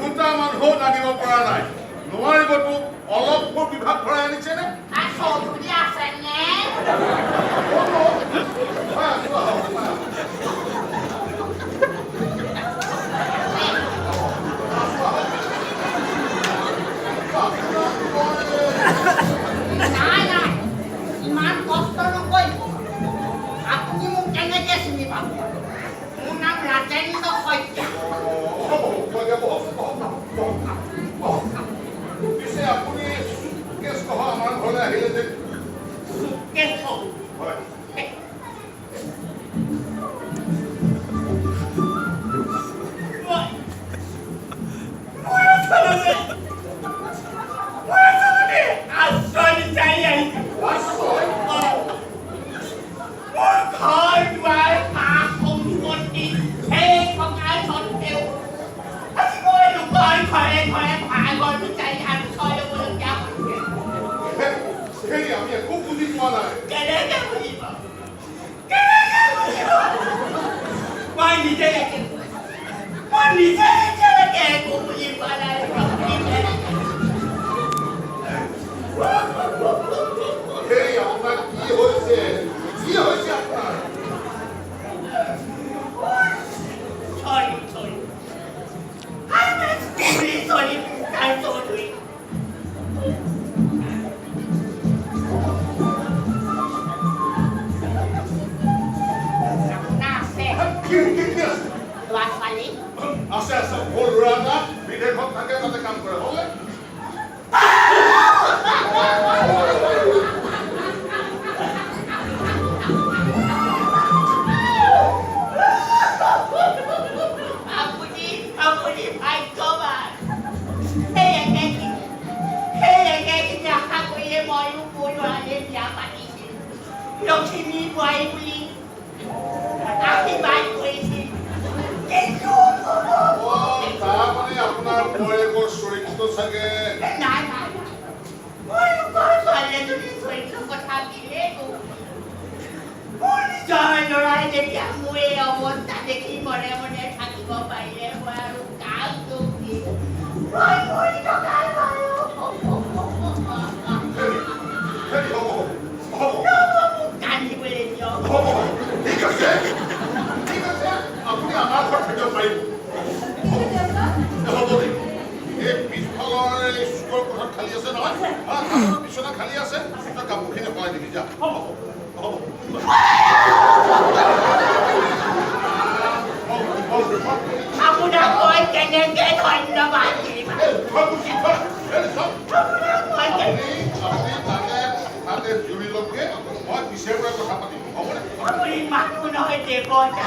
দুটা মানুহ লাগিব পৰা নাই নোৱাৰিবতো অলপ বিভাগ ভৰাই আনিছেনে চৌধুৰী আছেনে নাই নাই ইমান কষ্ট নকৰিব আপুনি মোক কেনেকৈ চিনি পাব মোৰ নাম ৰাজেন্দ্ৰ শইকীয়া পিছে আপুনি কেছ কহ আমাৰ ঘৰলৈ আহিলে যে কেছ হয় আমি একো বুজি পোৱা নাই মই নিজে একো বুজি পোৱা নাই আপোনাৰ কি হৈছে আপোনাৰ Sorry. I'm extremely sorry, Mr. Chaudhary. আছে মোৰ ল'ৰা এটা বিদেশত থাকে তাতে কাম কৰে হ'লে আপুনি ভাগ্যৱান সেই আশা কৰিয়ে ময়ো মোৰ ল'ৰালে বিয়া পাতিছিল লখিমী বোৱাৰী বুলি আশীৰ্বাদ কৰিছিল তাৰমানে আপোনাৰ বয়সৰ চৰিত্ৰ চাগে নাই মই ছোৱালীজনীৰ চৰিত্ৰৰ কথা দিলে মোৰ নিজৰ ল'ৰাই যেতিয়া মোৰ এই অৱস্থা দেখি মনে মনে থাকিব পাৰিলে মই আৰু কাক দুখ দিম মই মৰি থকাই বাৰু মোক কান্দিবলৈ দিয়ক ঠিক আছে আপুনি আমাৰ ঘৰত থাকিব পাৰিব হ'ব দেই এই পিছফালৰ এই চুকৰ কোঠাত খালী আছে নহয় বিচনা খালী আছে তই কাপোৰখিনি সলাই দিবি যা হ'ব আপোনাক মই কেনেকৈ ধন্যবাদ দিম তাতে জুৰি লগে মই পিছে পৰা কথা পাতিম হ'বনে আপুনি মানুহ নহয় দেৱতা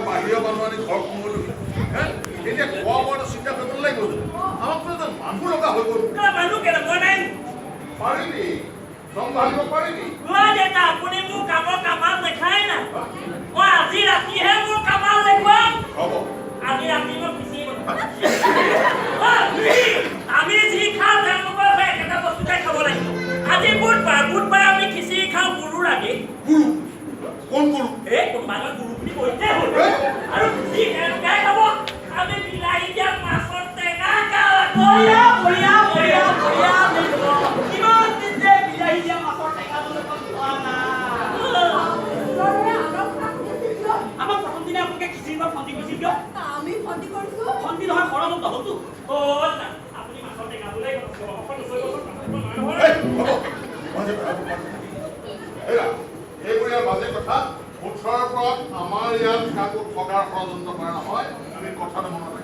বাহিৰৰ মানুহ আনি ঘৰ সোমাবলৈ এতিয়া খোৱা বোৱাটো চিন্তা কৰিব লাগিব আমাক মানুহ লগা হৈ গ'ল মানুহ কেনেকুৱা নাই পাৰিবি চম্ভালিব পাৰিবি দেউতা আপুনি মোৰ কামৰ কামাল দেখাই নাই মই আজি ৰাতিহে মোৰ কামাল দেখুৱাম হ'ব আজি ৰাতি মই পিছি আমি যি খাওঁ তেওঁলোকৰ একেটা বস্তুতে খাব লাগিব আজি বুধবাৰে আমি খিচিৰি খাওঁ গুৰুৰ আগে গুৰু কোন গুৰু মানুহে গুৰু বুলি কৈছে হ'ল আৰু যি এনেকৈ খাব আমি বিলাহী দিয়া মাছৰ টেঙা কিমান দিন যে বিলাহী দিয়া মাছৰ টেঙা খোৱা নাই আমাক প্ৰথম দিনা আপোনালোকে খিচিৰি বা ফন্দি কৰিছিল কিয় আমি ফন্দি কৰিছো ফন্দি নহয় সৰহ নহতো আপুনি মাছৰ টেঙা বোলে এইবোৰীয়া বাজে কথা 18 পৰা আমাৰ ইয়াত কাকো ঠগাৰ ষড়যন্ত্ৰ কৰা নহয় আমি কথাটো মনত